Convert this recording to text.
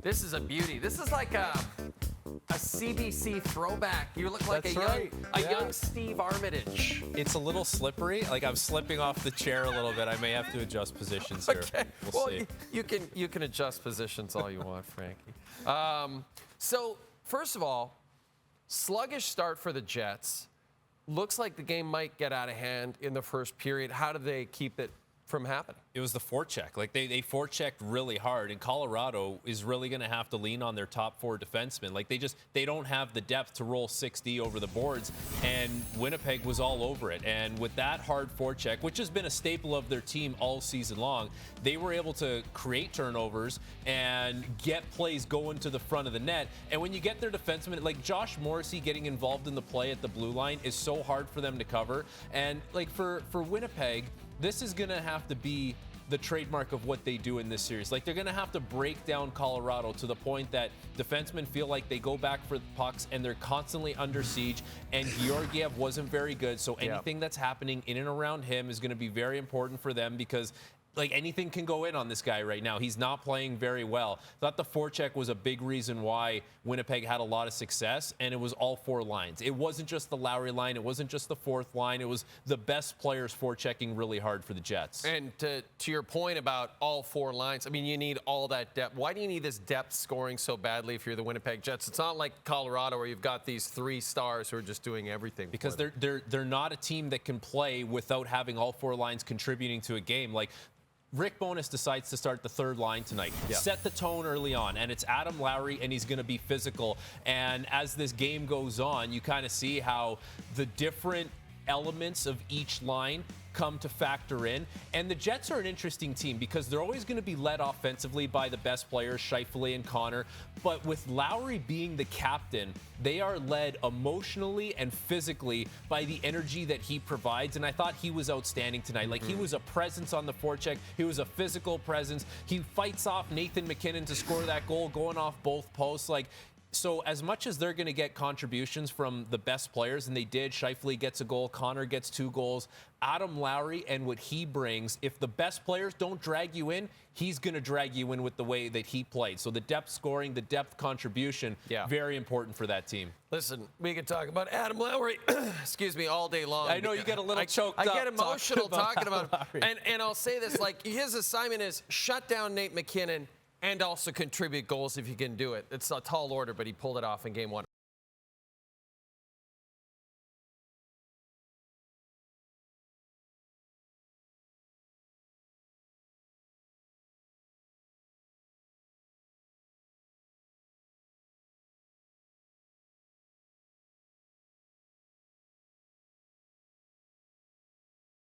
This is a beauty. This is like a CBC throwback. You look like a young Steve Armitage. It's a little slippery. Like I'm slipping off the chair a little bit. I may have to adjust positions here. Okay. We'll see. You can adjust positions all you want, Frankie. So first of all, sluggish start for the Jets. Looks like the game might get out of hand in the first period. How do they keep it from happening? It was the forecheck. Like they forechecked really hard, and Colorado is really going to have to lean on their top four defensemen. Like they don't have the depth to roll 6D over the boards, and Winnipeg was all over it. And with that hard forecheck, which has been a staple of their team all season long, they were able to create turnovers and get plays going to the front of the net. And when you get their defensemen, like Josh Morrissey getting involved in the play at the blue line is so hard for them to cover. And like for Winnipeg, this is going to have to be the trademark of what they do in this series. Like, they're going to have to break down Colorado to the point that defensemen feel like they go back for the pucks and they're constantly under siege. And Georgiev wasn't very good, so anything that's happening in and around him is going to be very important for them because like anything can go in on this guy right now. He's not playing very well. Thought the forecheck was a big reason why Winnipeg had a lot of success, and it was all four lines. It wasn't just the Lowry line. It wasn't just the fourth line. It was the best players forechecking really hard for the Jets. And to your point about all four lines, I mean, you need all that depth. Why do you need this depth scoring so badly if you're the Winnipeg Jets? It's not like Colorado where you've got these three stars who are just doing everything. Because they're not a team that can play without having all four lines contributing to a game. Like, Rick Bowness decides to start the third line tonight. Set the tone early on, and it's Adam Lowry, and he's going to be physical. And as this game goes on, you kind of see how the different elements of each line come to factor in. And the Jets are an interesting team because they're always going to be led offensively by the best players, Scheifele and Connor. But with Lowry being the captain, they are led emotionally and physically by the energy that he provides. And I thought he was outstanding tonight. Like, he was a presence on the forecheck. He was a physical presence. He fights off Nathan McKinnon to score that goal, going off both posts. Like, so as much as they're going to get contributions from the best players, and they did, Scheifele gets a goal, Connor gets 2 goals, Adam Lowry and what he brings, if the best players don't drag you in, he's going to drag you in with the way that he played. So the depth scoring, the depth contribution, very important for that team. Listen, we could talk about Adam Lowry, excuse me, all day long. I know you get a little choked up. I get emotional talking about him. And I'll say this, like, his assignment is shut down Nate McKinnon and also contribute goals if you can do it. It's a tall order, but he pulled it off in game 1.